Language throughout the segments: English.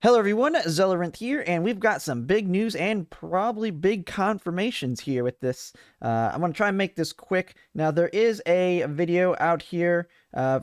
Hello everyone, Zellerant here, and we've got some big news and probably big confirmations here with this. I'm going to try and make this quick. Now, there is a video out here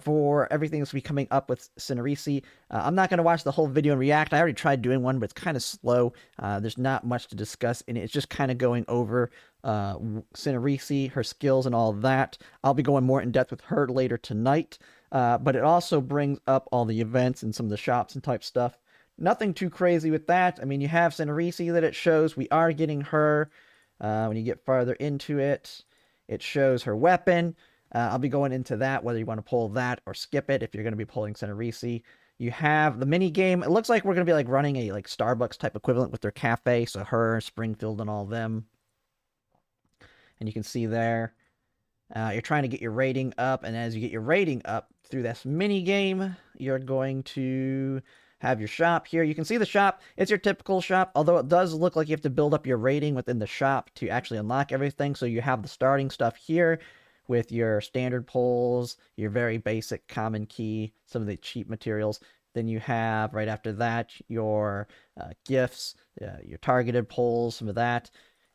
for everything that's going to be coming up with Cinerisi. I'm not going to watch the whole video and react. I already tried doing one, but it's kind of slow. There's not much to discuss in it. It's just kind of going over Cinerisi, her skills, and all of that. I'll be going more in depth with her later tonight, but it also brings up all the events and some of the shops and type stuff. Nothing too crazy with that. I mean, you have Cinerisi that it shows. We are getting her. When you get farther into it, it shows her weapon. I'll be going into that, whether you want to pull that or skip it if you're going to be pulling Cinerisi. You have the mini game. It looks like we're going to be like running a like Starbucks type equivalent with their cafe. So her, Springfield, and all of them. And you can see there, you're trying to get your rating up. And as you get your rating up through this mini game, you're going to have your shop here. You can see the shop. It's your typical shop, although it does look like you have to build up your rating within the shop to actually unlock everything. So you have the starting stuff here with your standard pulls, your very basic common key, some of the cheap materials. Then you have, right after that, your gifts, your targeted pulls, some of that.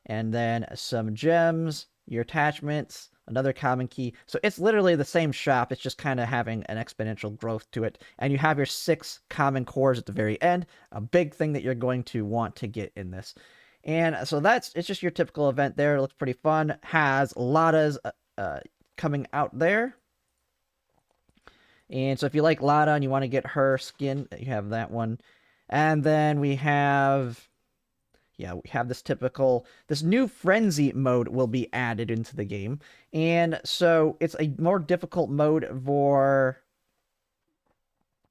And then some gems, your attachments, another common key. So it's literally the same shop. It's just kind of having an exponential growth to it. And you have your 6 common cores at the very end, a big thing that you're going to want to get in this. And so it's just your typical event there. It looks pretty fun. Has Lada's coming out there. And so if you like Lada and you want to get her skin, you have that one. And then we have this new frenzy mode will be added into the game. And so it's a more difficult mode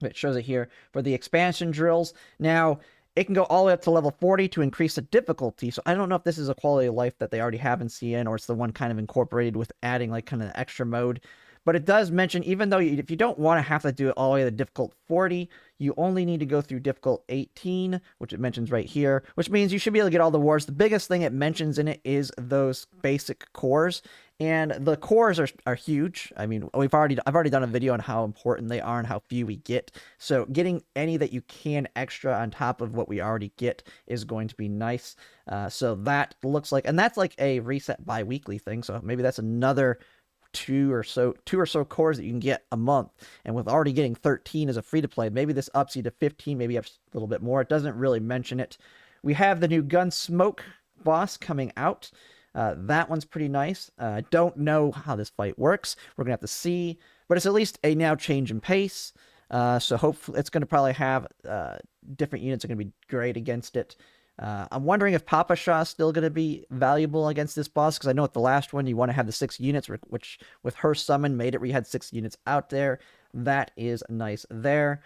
it shows it here, for the expansion drills. Now, it can go all the way up to level 40 to increase the difficulty. So I don't know if this is a quality of life that they already have in CN, or it's the one kind of incorporated with adding like kind of an extra mode. But it does mention, even though if you don't want to have to do it all the way to difficult 40, you only need to go through difficult 18, which it mentions right here, which means you should be able to get all the wars. The biggest thing it mentions in it is those basic cores. And the cores are huge. I mean, I've already done a video on how important they are and how few we get. So getting any that you can extra on top of what we already get is going to be nice. So that looks like, and that's like a reset bi-weekly thing. So maybe that's another two or so cores that you can get a month. And with already getting 13 as a free to play, maybe this ups you to 15, maybe up a little bit more. It doesn't really mention it. We have the new Gunsmoke boss coming out. That one's pretty nice. I don't know how this fight works. We're gonna have to see, but it's at least a now change in pace. So hopefully it's gonna probably have different units are gonna be great against it. I'm wondering if Papa Shah is still going to be valuable against this boss, because I know at the last one you want to have the 6 units, which with her summon made it where you had 6 units out there. That is nice there.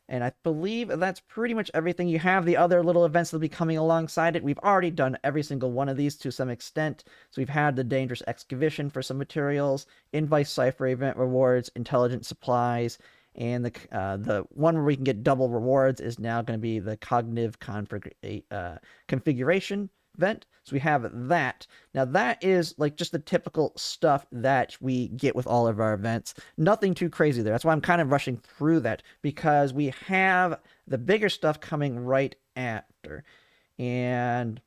And I believe that's pretty much everything. You have the other little events that'll be coming alongside it. We've already done every single one of these to some extent. So we've had the Dangerous Excavation for some materials, Invite Cipher event rewards, Intelligent Supplies, and the one where we can get double rewards is now going to be the Cognitive Configuration event. So we have that. Now that is like just the typical stuff that we get with all of our events. Nothing too crazy there. That's why I'm kind of rushing through that, because we have the bigger stuff coming right after. And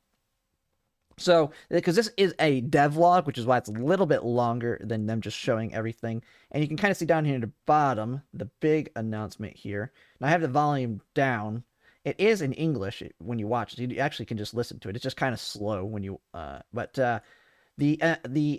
so, because this is a devlog, which is why it's a little bit longer than them just showing everything. And you can kind of see down here at the bottom, the big announcement here. Now I have the volume down. It is in English when you watch it. You actually can just listen to it. It's just kind of slow when you, the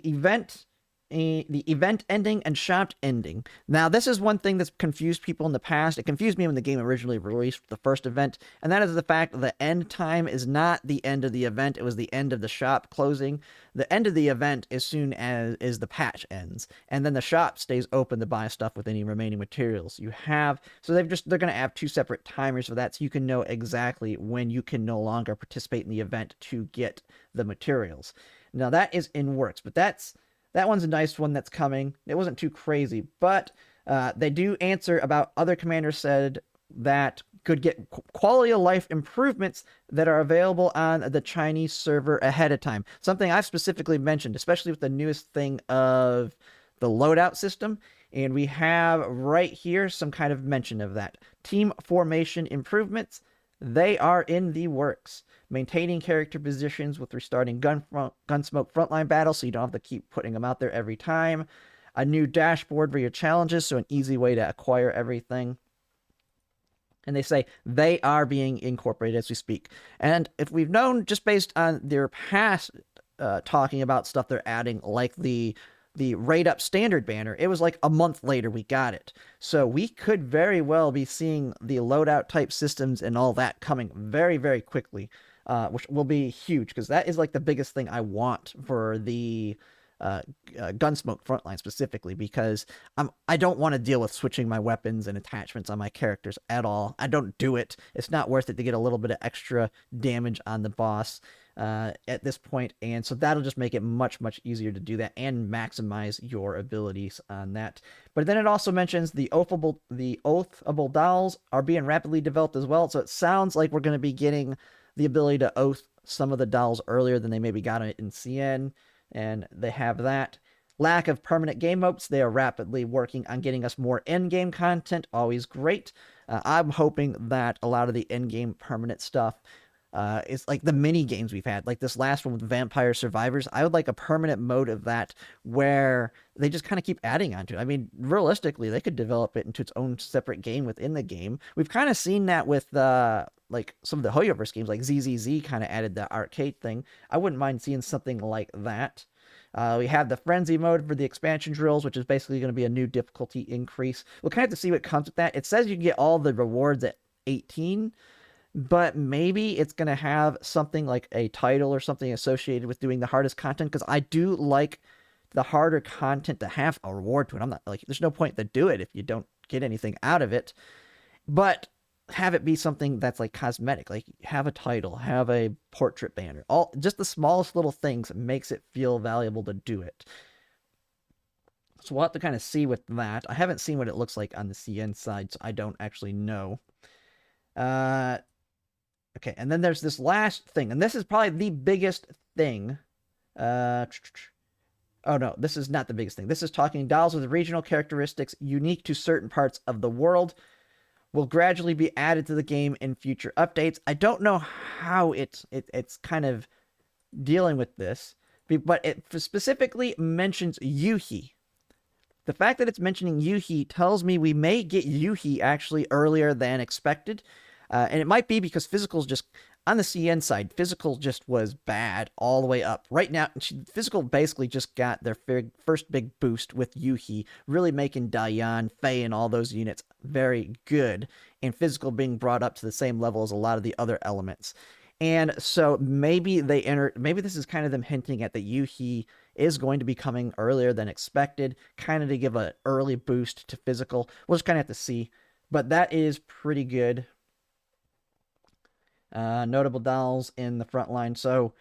event ending and shop ending. Now, this is one thing that's confused people in the past. It confused me when the game originally released the first event, and that is the fact that the end time is not the end of the event. It was the end of the shop closing. The end of the event as soon as the patch ends, and then the shop stays open to buy stuff with any remaining materials you have. So they're going to have 2 separate timers for that, so you can know exactly when you can no longer participate in the event to get the materials. Now that is in works, but that one's a nice one that's coming. It wasn't too crazy, but they do answer about other commanders said that could get quality of life improvements that are available on the Chinese server ahead of time. Something I've specifically mentioned, especially with the newest thing of the loadout system. And we have right here some kind of mention of that. Team formation improvements, They are in the works. Maintaining character positions with restarting Gunsmoke Frontline battles, so you don't have to keep putting them out there every time. A new dashboard for your challenges, so an easy way to acquire everything. And they say they are being incorporated as we speak. And if we've known just based on their past talking about stuff they're adding, like the rate up standard banner, it was like a month later we got it. So we could very well be seeing the loadout type systems and all that coming very, very quickly, which will be huge because that is like the biggest thing I want for the Gunsmoke Frontline specifically, because I don't want to deal with switching my weapons and attachments on my characters at all. I don't do it. It's not worth it to get a little bit of extra damage on the boss at this point, and so that'll just make it much, much easier to do that and maximize your abilities on that. But then it also mentions the oathable dolls are being rapidly developed as well, so it sounds like we're going to be getting the ability to oath some of the dolls earlier than they maybe got it in CN, and they have that. Lack of permanent game modes. They are rapidly working on getting us more in-game content. Always great. I'm hoping that a lot of the in-game permanent stuff is like the mini games we've had, like this last one with Vampire Survivors. I would like a permanent mode of that where they just kind of keep adding onto it. I mean, realistically, they could develop it into its own separate game within the game. We've kind of seen that with like some of the Hoyoverse games, like ZZZ kind of added the arcade thing. I wouldn't mind seeing something like that. We have the Frenzy mode for the expansion drills, which is basically going to be a new difficulty increase. We'll kind of have to see what comes with that. It says you can get all the rewards at 18, but maybe it's going to have something like a title or something associated with doing the hardest content, because I do like the harder content to have a reward to it. I'm not like, there's no point to do it if you don't get anything out of it. But have it be something that's like cosmetic, like have a title, have a portrait banner, all just the smallest little things makes it feel valuable to do it. So we'll have to kind of see with that. I haven't seen what it looks like on the CN side, so I don't actually know. Okay, and then there's this last thing, and this is probably the biggest thing. Oh no, this is not the biggest thing. This is talking dolls with regional characteristics unique to certain parts of the world will gradually be added to the game in future updates. I don't know how it's kind of dealing with this, but it specifically mentions Yoohee. The fact that it's mentioning Yoohee tells me we may get Yoohee actually earlier than expected. And it might be because physical's just, on the CN side, physical just was bad all the way up. Right now, physical basically just got their first big boost with Yoohee, really making Diane, Faye, and all those units very good, and physical being brought up to the same level as a lot of the other elements. And so maybe maybe this is kind of them hinting at that Yoohee is going to be coming earlier than expected, kind of to give an early boost to physical. We'll just kind of have to see, but that is pretty good. Notable dolls in the front line. So,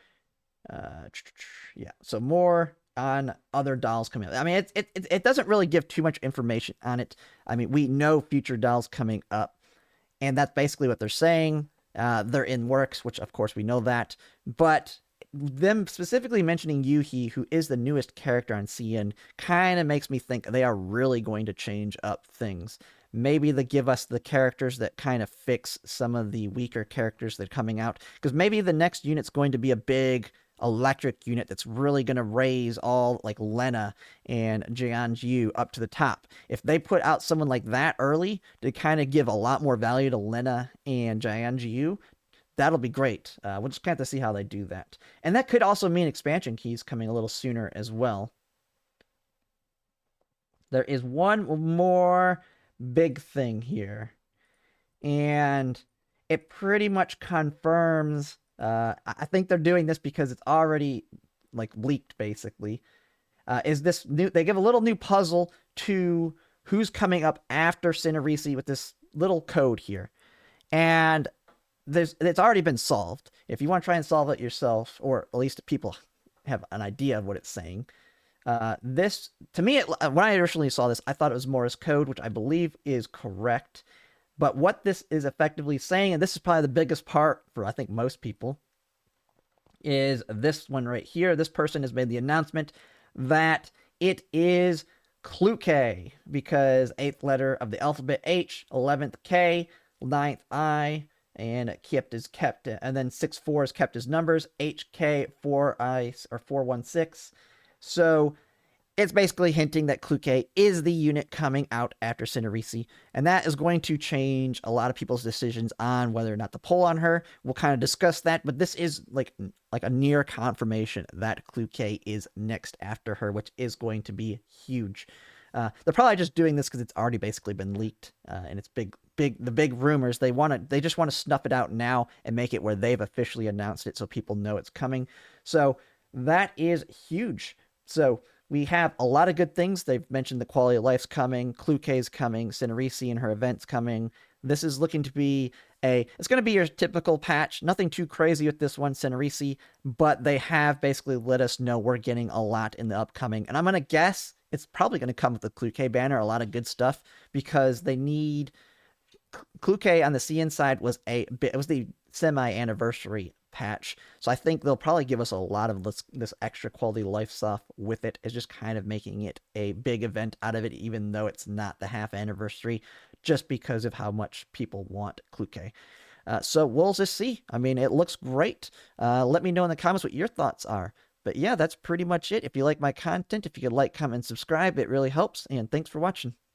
yeah. So more on other dolls coming up. I mean, it doesn't really give too much information on it. I mean, we know future dolls coming up, and that's basically what they're saying. They're in works, which of course we know that, but them specifically mentioning Yoohee, who is the newest character on CN, kind of makes me think they are really going to change up things. Maybe they give us the characters that kind of fix some of the weaker characters that are coming out, because maybe the next unit's going to be a big electric unit that's really going to raise all like Lena and Jianjiu up to the top. If they put out someone like that early to kind of give a lot more value to Lena and Jianjiu, that'll be great. We'll just have to see how they do that. And that could also mean expansion keys coming a little sooner as well. There is one more big thing here, and it pretty much confirms, I think they're doing this because it's already like leaked basically, is this new, they give a little new puzzle to who's coming up after Cinerisi with this little code here, and it's already been solved. If you want to try and solve it yourself, or at least people have an idea of what it's saying, this, to me, when I originally saw this, I thought it was Morse code, which I believe is correct. But what this is effectively saying, and this is probably the biggest part for, I think, most people, is this one right here. This person has made the announcement that it is Klukai, because 8th letter of the alphabet H, 11th K, 9th I, and kept is kept, and then 6-4 is kept as numbers, HK4I or 416. So it's basically hinting that Klukai is the unit coming out after Cesi, and that is going to change a lot of people's decisions on whether or not to pull on her. We'll kind of discuss that, but this is like a near confirmation that Klukai is next after her, which is going to be huge. They're probably just doing this because it's already basically been leaked, and it's the big rumors. They just want to snuff it out now and make it where they've officially announced it so people know it's coming. So that is huge. So we have a lot of good things. They've mentioned the quality of life's coming, Klukai's coming, Cesi and her event's coming. This is looking to be it's going to be your typical patch. Nothing too crazy with this one, Cesi, but they have basically let us know we're getting a lot in the upcoming. And I'm going to guess it's probably going to come with the Klukai banner, a lot of good stuff, because they need Klukai on the CN side it was the semi-anniversary patch. So I think they'll probably give us a lot of this extra quality life stuff with it. It's just kind of making it a big event out of it, even though it's not the half anniversary, just because of how much people want Klukai. So we'll just see. I mean, it looks great. Let me know in the comments what your thoughts are. But yeah, that's pretty much it. If you like my content, if you could like, comment, and subscribe, it really helps. And thanks for watching.